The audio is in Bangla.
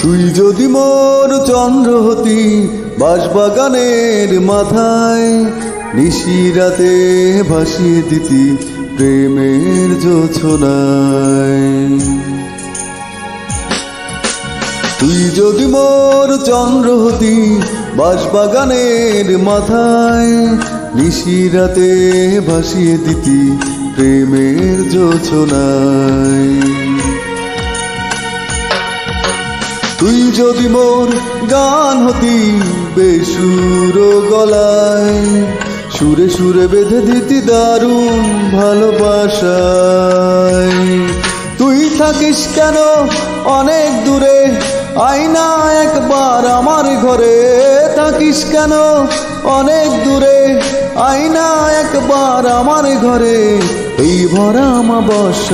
তুই যদি মোর চন্দ্র হতি বাঁশবাগানের মাথায়, নিশিরাতে ভাসিয়ে দিতি প্রেমের জোছনায়। তুই যদি মোর চন্দ্র হতি বাঁশবাগানের মাথায়, নিশিরাতে ভাসিয়ে দিতি প্রেমের জোছনায়। তুই যদি মোর গান হতি বেসুর গলায়, সুরে সুরে বেঁধে দিতি দারুণ ভালোবাসায়। তুই থাকিস কেন অনেক দূরে, আয়না একবার আমার ঘরে। থাকিস কেন অনেক দূরে, আয়না একবার আমার ঘরে। এই ভরা আমাবস্যা